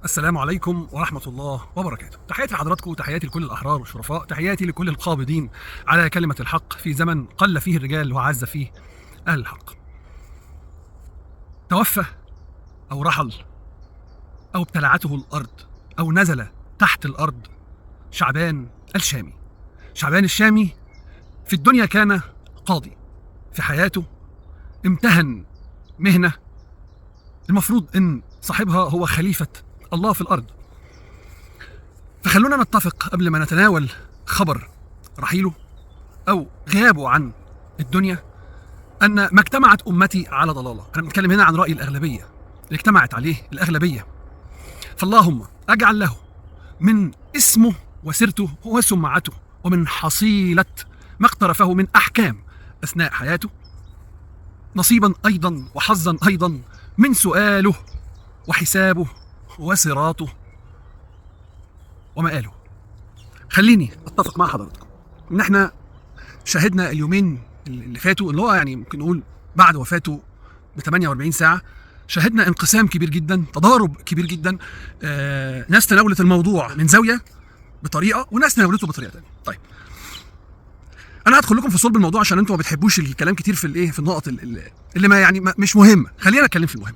السلام عليكم ورحمة الله وبركاته. تحياتي لحضراتكم وتحياتي لكل الأحرار والشرفاء، تحياتي لكل القابضين على كلمة الحق في زمن قل فيه الرجال وعز فيه أهل الحق. توفى أو رحل أو ابتلعته الأرض أو نزل تحت الأرض شعبان الشامي. شعبان الشامي في الدنيا كان قاضي، في حياته امتهن مهنة المفروض إن صاحبها هو خليفة الله في الأرض. فخلونا نتفق قبل ما نتناول خبر رحيله أو غيابه عن الدنيا أن ما اجتمعت أمتي على ضلالة. أنا بنتكلم هنا عن رأي الأغلبية اللي اجتمعت عليه الأغلبية، فاللهم أجعل له من اسمه وسيرته وسمعته ومن حصيلة ما اقترفه من أحكام أثناء حياته نصيبا أيضا وحظا أيضا من سؤاله وحسابه وصراطه ومآله. خليني اتفق مع حضراتكم ان احنا شاهدنا اليومين اللي فاتوا، اللي هو يعني ممكن نقول بعد وفاته ب 48 ساعه، شاهدنا انقسام كبير جدا، تضارب كبير جدا. ناس تناولت الموضوع من زاويه بطريقه وناس تناولته بطريقه ثانيه. طيب انا هدخل لكم في صلب الموضوع عشان انتم ما بتحبوش الكلام كتير في الايه، في النقط اللي ما يعني مش مهمه. خلينا نتكلم في المهم.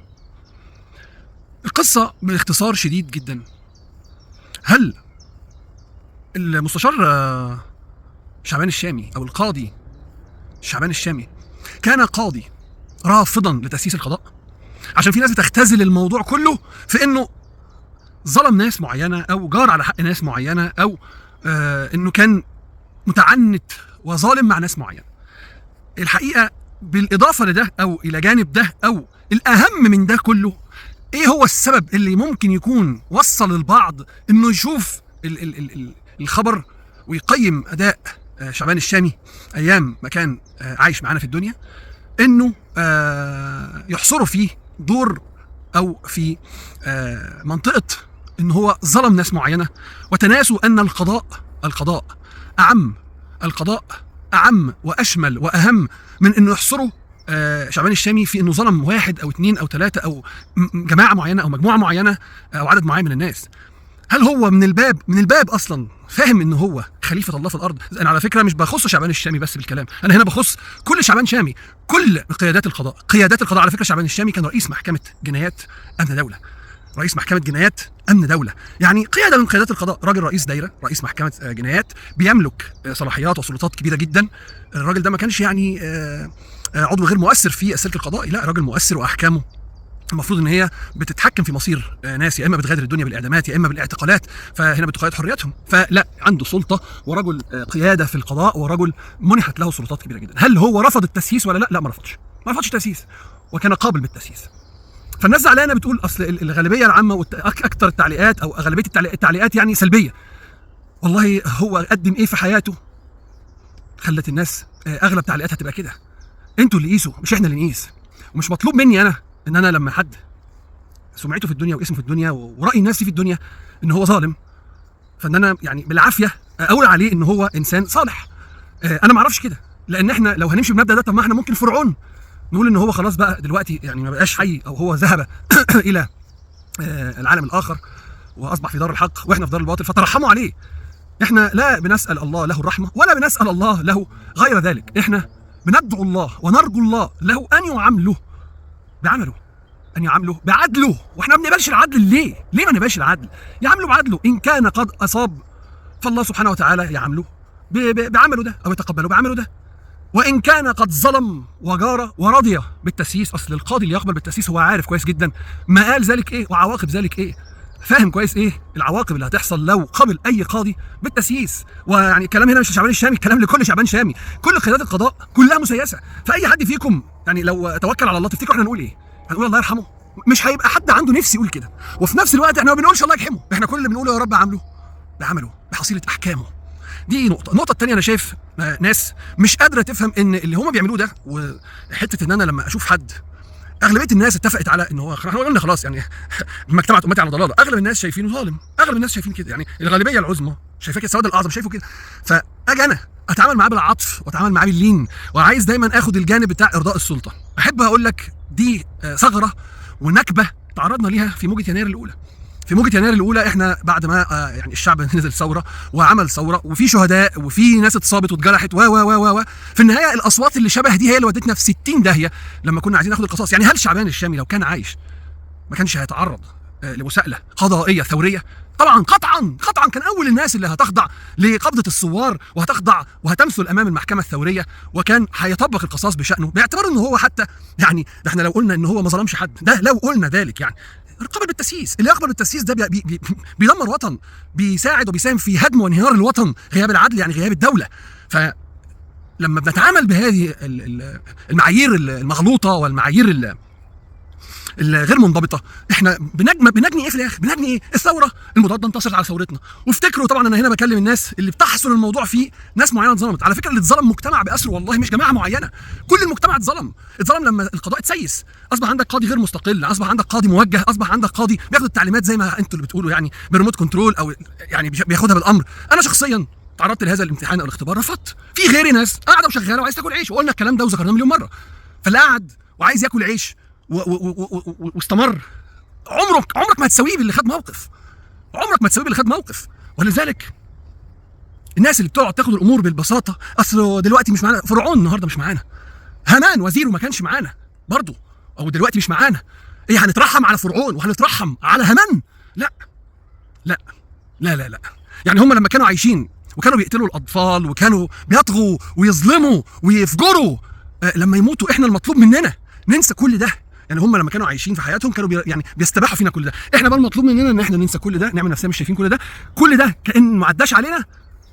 القصه باختصار شديد جدا، هل المستشار شعبان الشامي او القاضي شعبان الشامي كان قاضي رافضا لتأسيس القضاء؟ عشان في ناس بتختزل الموضوع كله في انه ظلم ناس معينه او جار على حق ناس معينه او انه كان متعنت وظالم مع ناس معينه. الحقيقه بالاضافه لده او الى جانب ده او الاهم من ده كله، ايه هو السبب اللي ممكن يكون وصل البعض انه يشوف الخبر ويقيم اداء شعبان الشامي ايام ما كان عايش معانا في الدنيا، انه يحصروا فيه دور او في منطقه ان هو ظلم ناس معينه، وتناسوا ان القضاء اعم واشمل واهم من انه يحصروا شعبان الشامي في انه ظلم واحد او اثنين او ثلاثه او جماعه معينه او مجموعه معينه او عدد معين من الناس. هل هو من الباب اصلا فاهم ان هو خليفه الله في الارض؟ انا على فكره مش بخص شعبان الشامي بس بالكلام، انا هنا بخص كل شعبان شامي، كل قيادات القضاء. على فكره شعبان الشامي كان رئيس محكمه جنايات امن دوله، يعني قياده من قيادات القضاء، راجل رئيس دايره، رئيس محكمه جنايات، بيملك صلاحيات وسلطات كبيره جدا. الراجل ده ما كانش يعني عضو غير مؤثر في السلك القضائي، لا، راجل مؤثر واحكامه المفروض ان هي بتتحكم في مصير ناس، يا اما بتغادر الدنيا بالاعدامات يا اما بالاعتقالات، فهنا بتقيد حرياتهم. فلا، عنده سلطه ورجل قياده في القضاء ورجل منحت له سلطات كبيره جدا. هل هو رفض التسييس ولا لا؟ لا، ما رفضش التسييس، وكان قابل بالتسييس. فالناس زعلانه بتقول اصل الغالبيه العامه واكثر التعليقات او اغلبيه التعليقات يعني سلبيه. والله هو قدم ايه في حياته خلت الناس اغلب تعليقاتها تبقى كده. انتوا اللي قيسوا مش احنا اللي نقيس، ومش مطلوب مني انا ان انا لما حد سمعته في الدنيا واسمه في الدنيا ورأي الناس في الدنيا ان هو ظالم، فان انا يعني بالعافيه اقول عليه ان هو انسان صالح. انا ما اعرفش كده، لان احنا لو هنمشي بالمبدا ده، طب ما احنا ممكن فرعون نقول ان هو خلاص بقى دلوقتي يعني ما بقاش حي، او هو ذهب الى العالم الاخر واصبح في دار الحق واحنا في دار الباطل، فترحموا عليه. احنا لا بنسال الله له الرحمه ولا بنسال الله له غير ذلك، احنا بندعو الله ونرجو الله له ان يعامله بعمله، ان يعامله بعدله. واحنا ما بنقبلش العدل ليه ما نقبلش العدل؟ يعامله بعدله. ان كان قد اصاب فالله سبحانه وتعالى يعامله بعمله ده او يتقبله بعمله ده، وان كان قد ظلم وجار ورضي بالتسييس. اصل القاضي اللي يقبل بالتسييس هو عارف كويس جدا مآل ذلك ايه وعواقب ذلك ايه، فاهم كويس ايه العواقب اللي هتحصل لو قبل اي قاضي بالتسييس. ويعني الكلام هنا مش شعبان الشامي، الكلام لكل شعبان شامي، كل قيادات القضاء كلها مسيسه. فاي حد فيكم يعني لو توكل على الله، تفتكروا احنا هنقول ايه؟ هنقول الله يرحمه؟ مش هيبقى حد عنده نفس يقول كده. وفي نفس الوقت احنا ما بنقولش الله يرحمه، احنا كل اللي بنقوله يا رب بعمله بحصيله احكامه. دي نقطه. النقطه الثانيه، انا شايف ناس مش قادره تفهم ان اللي هم بيعملوه ده، وحته ان انا لما اشوف حد، اغلبيه الناس اتفقت على ان هو احنا قلنا خلاص يعني ما اجتمعت امتي على ضلاله، اغلب الناس شايفينه ظالم، اغلب الناس شايفين كده، يعني الغالبيه العظمى شايفاه كده، السواد الاعظم شايفه كده. فاجي انا اتعامل معاه بالعطف واتعامل معاه باللين، وعايز دايما اخد الجانب بتاع ارضاء السلطه. احب اقول لك دي ثغره ونكبه تعرضنا ليها في موجه يناير الاولى. في موجة يناير الأولى إحنا بعد ما يعني الشعب نزل ثورة وعمل ثورة وفي شهداء وفي ناس اتصابت واتجرحت و في النهاية الأصوات اللي شبه دي هي اللي ودتنا في 60 داهية لما كنا عايزين ناخد القصاص. يعني هل شعبان الشامي لو كان عايش ما كانش هيتعرض لمساءلة قضائية ثورية؟ طبعا قطعا كان أول الناس اللي هتخضع لقبضة الثوار وهتخضع وهتمثل أمام المحكمة الثورية، وكان هيطبق القصاص بشأنه، باعتبار إنه هو حتى يعني ده احنا لو قلنا إن هو ما ظلمش حد، ده لو قلنا ذلك يعني قبل بالتسييس، اللي يقبل بالتسييس ده بيدمر وطن، بيساعد وبيساهم في هدم وانهيار الوطن، غياب العدل يعني غياب الدولة. فلما بنتعامل بهذه المعايير المغلوطة والمعايير الغير منضبطه، احنا بنجني ايه في الاخر؟ بنجني ايه؟ الثوره المضاده انتصرت على ثورتنا. وافتكروا طبعا انا هنا بكلم الناس اللي بتحصل الموضوع فيه ناس معينه اتظلمت، على فكره اللي اتظلم مجتمع باسره والله مش جماعه معينه، كل المجتمع اتظلم لما القضاء اتسيس، اصبح عندك قاضي غير مستقل، اصبح عندك قاضي موجه، اصبح عندك قاضي بياخد التعليمات زي ما انتوا اللي بتقولوا يعني بريموت كنترول او يعني بياخدها بالامر. انا شخصيا تعرضت لهذا الامتحان او الاختبار، رفضت. في غيري ناس قاعده وشغاله وعايز تاكل عيش، وقلنا الكلام ده وذكرناه مليون مره. فاللي قاعد وعايز ياكل عيش واستمر عمرك ما هتساويه باللي خد موقف، عمرك ما تساويه باللي خد موقف. ولذلك الناس اللي بتقعد تاخد الامور بالبساطه، اصل دلوقتي مش معانا فرعون، النهارده مش معانا، هامان وزيره ما كانش معانا برضه، او دلوقتي مش معانا، ايه هنترحم على فرعون وهنترحم على هامان؟ لا لا لا لا لا. يعني هم لما كانوا عايشين وكانوا بيقتلوا الاطفال وكانوا بيطغوا ويظلموا ويفجروا، لما يموتوا احنا المطلوب مننا ننسى كل ده. يعني هم لما كانوا عايشين في حياتهم كانوا يعني بيستباحوا فينا كل ده، احنا بقى المطلوب مننا ان احنا ننسى كل ده، نعمل نفسنا مش شايفين كل ده كأن ما عداش علينا،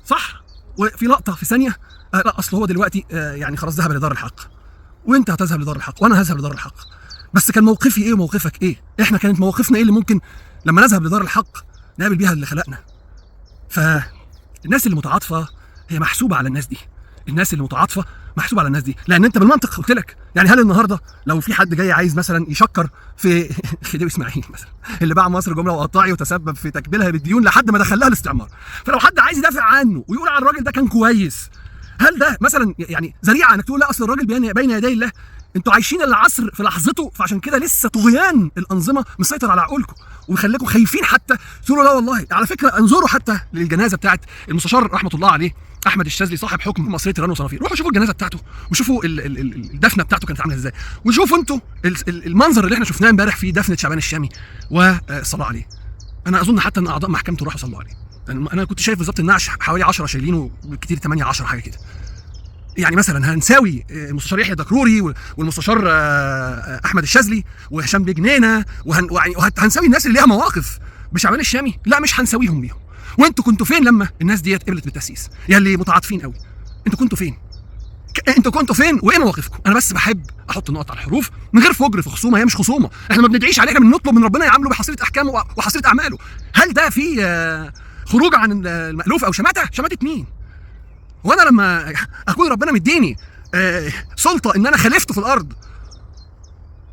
صح؟ وفي لقطه في ثانيه لا اصل هو دلوقتي يعني خلاص ذهب لدار الحق، وانت هتذهب لدار الحق وانا هذهب لدار الحق، بس كان موقفي ايه وموقفك ايه؟ احنا كانت موقفنا ايه اللي ممكن لما نذهب لدار الحق نقابل بيها اللي خلقنا؟ فالناس اللي متعاطفه هي محسوبه على الناس دي، الناس اللي متعاطفه محسوبه على الناس دي، لان انت بالمنطق قلت لك يعني هل النهارده لو في حد جاي عايز مثلا يشكر في خديوي اسماعيل مثلا اللي باع مصر جمله وقطاعي وتسبب في تكبيلها بالديون لحد ما دخلها الاستعمار، فلو حد عايز يدافع عنه ويقول على الراجل ده كان كويس، هل ده مثلا يعني ذريعه انك تقول لا اصل الراجل بين يدي الله؟ انتوا عايشين العصر في لحظته، فعشان كده لسه طغيان الانظمه مسيطر على عقولكم ويخليكم خايفين حتى تقولوا لا والله. على فكره انظروا حتى للجنازه بتاعت المستشار رحمه الله عليه احمد الشاذلي صاحب حكم مصريه تيران وصنافير، روحوا شوفوا الجنازه بتاعته وشوفوا الدفنه بتاعته كانت عامله ازاي، وشوفوا انتوا المنظر اللي احنا شفناه امبارح في دفنه شعبان الشامي والصلاه عليه. انا اظن حتى ان اعضاء محكمته راحوا صلوا عليه، انا كنت شايف بالظبط النعش حوالي 10 شايلينه بالكثير 8 10 حاجه كده. يعني مثلا هنساوي المستشار يحيى الدكروري والمستشار احمد الشاذلي وهشام بجنينه وهنساوي الناس اللي ليها مواقف بشعبان الشامي؟ لا مش هنساويهم بيهم. وانتوا كنتوا فين لما الناس ديت قبلت بالتاسيس؟ يا اللي متعاطفين قوي، انتوا كنتوا فين؟ انتوا كنتوا فين وايه مواقفكم؟ انا بس بحب احط النقط على الحروف من غير فجر في خصومه، هي مش خصومه، احنا ما بندعيش عليه، احنا بنطلب من ربنا يعامله بحصيله احكامه وحصيله اعماله. هل ده في خروج عن المألوف او شماته مين؟ وانا لما اكون ربنا مديني سلطه ان انا خلفته في الارض،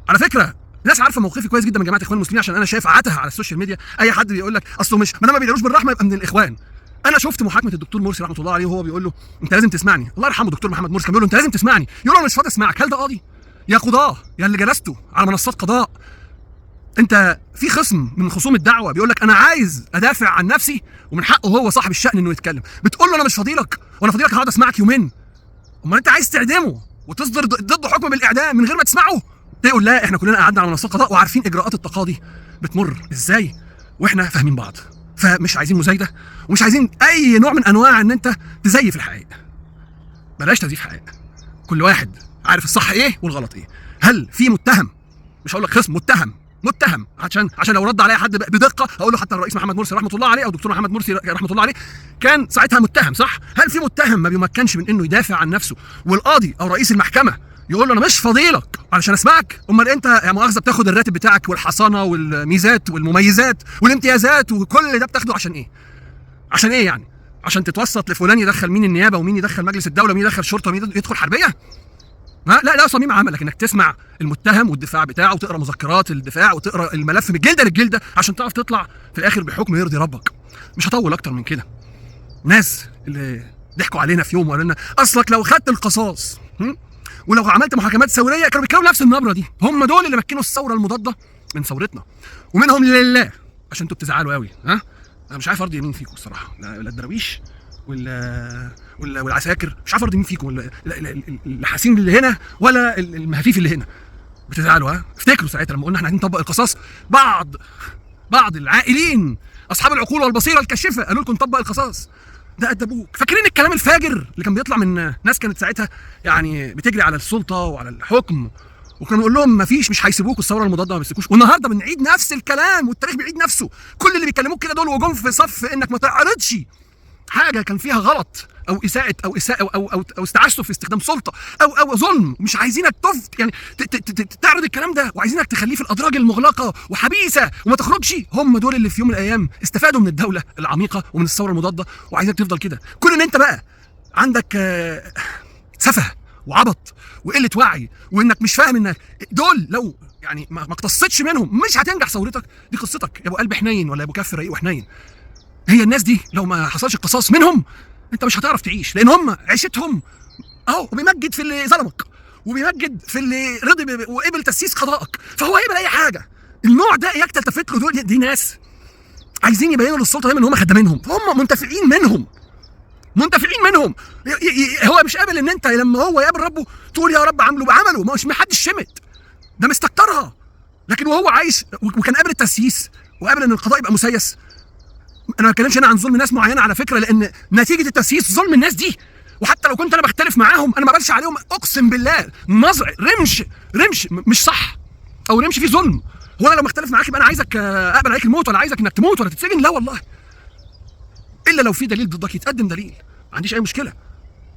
على فكره الناس عارفه موقفي كويس جدا من جماعه الاخوان المسلمين، عشان انا شايف عتها على السوشيال ميديا، اي حد بيقول لك اصله مش ما بيقولوش بالرحمه يبقى من الاخوان. انا شفت محاكمه الدكتور مرسي رحمه الله عليه وهو بيقول له انت لازم تسمعني، الله يرحمه دكتور محمد مرسي كان بيقول له انت لازم تسمعني، يقول له انا مش فاضي اسمعك. هل ده قاضي؟ يا قضاه يا اللي جلستوا على منصات قضاء، انت في خصم من خصوم الدعوه بيقول لك انا عايز ادافع عن نفسي ومن حقه هو صاحب الشأن انه يتكلم، بتقول له انا مش فاضيلك وانا فاضيلك هقعد اسمعك يومين؟ امال انت عايز تعدمه وتصدر ضده حكم بالاعدام من غير ما تسمعه؟ تقول لا احنا كلنا قعدنا على منصات قضاء وعارفين اجراءات التقاضي بتمر ازاي واحنا فاهمين بعض، فمش عايزين مزايده ومش عايزين اي نوع من انواع ان انت تزيف الحقائق. بلاش تزييف حقائق، كل واحد عارف الصح ايه والغلط ايه. هل في متهم، مش هقول لك خصم، متهم عشان لو رد عليا حد بدقه هقول له حتى الرئيس محمد مرسي رحمه الله عليه او دكتور محمد مرسي رحمه الله عليه كان ساعتها متهم، صح؟ هل في متهم ما بيمكنش من انه يدافع عن نفسه والقاضي او رئيس المحكمه يقول له انا مش فاضيلك علشان اسمعك؟ امال انت يا مؤاخذه بتاخد الراتب بتاعك والحصانه والميزات والمميزات والامتيازات وكل ده بتاخده عشان ايه؟ عشان ايه يعني؟ عشان تتوسط لفلان يدخل مين النيابه ومين يدخل مجلس الدوله ومين يدخل شرطه ومين يدخل حربيه؟ لا صميم عملك انك تسمع المتهم والدفاع بتاعه وتقرا مذكرات الدفاع وتقرا الملف من الجلده للجلده عشان تعرف تطلع في الاخر بحكم يرضي ربك. مش هطول اكتر من كده. ناس اللي ضحكوا علينا في يوم وقالوا لنا اصلك لو خدت القصاص ولو عملت محاكمات ثوريه، كانوا بيتكلموا نفس النبره دي، هم دول اللي مكنوا الثوره المضاده من ثورتنا، ومنهم لله عشان انتوا بتزعلوا قوي. ها انا مش عارف ارضي مين فيكم الصراحه، لا الدراويش والعساكر، مش عارف ارضي مين فيكم، الحاسين اللي هنا ولا المهافيف اللي هنا. بتزعلوا. ها افتكروا ساعتها لما قلنا احنا عايزين نطبق القصاص، بعض العاقلين اصحاب العقول والبصيره الكاشفه قالوا لكم نطبق القصاص. ده ادبوك. فاكرين الكلام الفاجر اللي كان بيطلع من ناس كانت ساعتها يعني بتجري على السلطه وعلى الحكم، وكنا بنقول لهم مش هيسيبوكوا، الثوره المضاده ما بيسيبوش. والنهارده بنعيد نفس الكلام والتاريخ بيعيد نفسه. كل اللي بيكلموك كده دول وجم في صف انك ما تعرضش حاجه كان فيها غلط او اساءه او استعسف في استخدام سلطه او ظلم. مش عايزينك يعني تعرض الكلام ده، وعايزينك تخليه في الادراج المغلقه وحبيسه وما تخرجش. هم دول اللي في يوم من الايام استفادوا من الدوله العميقه ومن الثوره المضاده، وعايزك تفضل كده. كون ان انت بقى عندك سفه وعبط وقله وعي، وانك مش فاهم انك دول لو يعني ما اقتصتش منهم مش هتنجح ثورتك. دي قصتك يا ابو قلب حنين ولا ابو كف رقيق وحنين. هي الناس دي لو ما حصلش القصاص منهم انت مش هتعرف تعيش، لان هم عيشتهم اهو. وبيمجد في اللي ظلمك، وبيمجد في اللي رضي وقبل تسييس قضائك، فهو هيقبل اي حاجه. النوع ده اياك تلتفت له. دي ناس عايزين يبينوا للسلطه دايما ان هم خدامينهم، فهم منتفعين منهم. هو مش قابل ان انت لما هو يقابل ربه تقول يا رب عمله بعمله، مش محدش شمت، ده مستكترها. لكن وهو عايش وكان قابل التسييس وقابل ان القضاء يبقى مسيس. انا ما بتكلمش عن ظلم ناس معينه على فكره، لان نتيجه التسييس ظلم الناس دي، وحتى لو كنت انا بختلف معاهم انا ما بقبلش عليهم. اقسم بالله نظر رمش مش صح، او رمش فيه ظلم. هو انا لو مختلف معاك يبقى انا عايزك اقبل عليك الموت، ولا عايزك انك تموت ولا تتسجن؟ لا والله، الا لو في دليل ضدك يتقدم دليل، ما عنديش اي مشكله.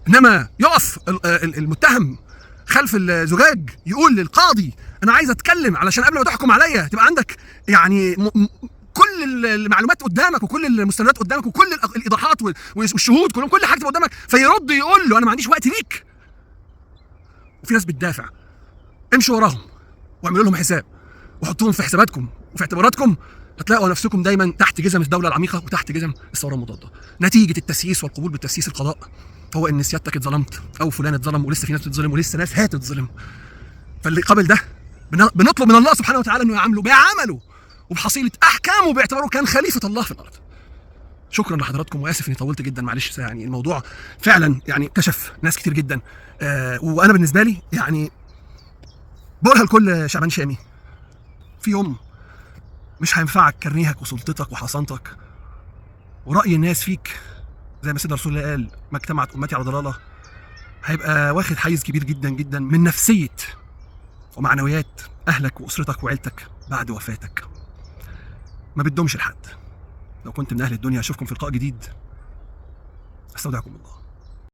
انما يقف المتهم خلف الزجاج يقول للقاضي انا عايز اتكلم علشان قبل ما تحكم عليا تبقى عندك يعني كل المعلومات قدامك وكل المستندات قدامك وكل الايضاحات والشهود كل حاجه تبقى قدامك، فيرد يقول له انا ما عنديش وقت ليك. وفي ناس بتدافع. امشوا وراهم واعملوا لهم حساب وحطوهم في حساباتكم وفي اعتباراتكم، هتلاقوا نفسكم دايما تحت جزم الدوله العميقه وتحت جزم الثوره المضاده. نتيجه التسييس والقبول بالتسييس القضاء هو ان سيادتك اتظلمت او فلان اتظلم، ولسه في ناس بتتظلم ولسه ناس هتتظلم. فاللي قابل ده بنطلب من الله سبحانه وتعالى انه يعامله بعمله وبحصيله احكامه باعتباره كان خليفه الله في الارض. شكرا لحضراتكم، واسف اني طولت جدا، معلش. يعني الموضوع فعلا يعني كشف ناس كتير جدا. وانا بالنسبه لي يعني بقولها لكل شعبان شامي، في يوم مش هينفعك كرنيهك وسلطتك وحصانتك ورأي الناس فيك، زي ما سيدنا رسول الله قال ما اجتمعت امتي على ضلاله. هيبقى واخد حيز كبير جدا جدا من نفسيه ومعنويات اهلك واسرتك وعيلتك بعد وفاتك. ما بدهمش لحد. لو كنت من اهل الدنيا اشوفكم في لقاء جديد. استودعكم الله.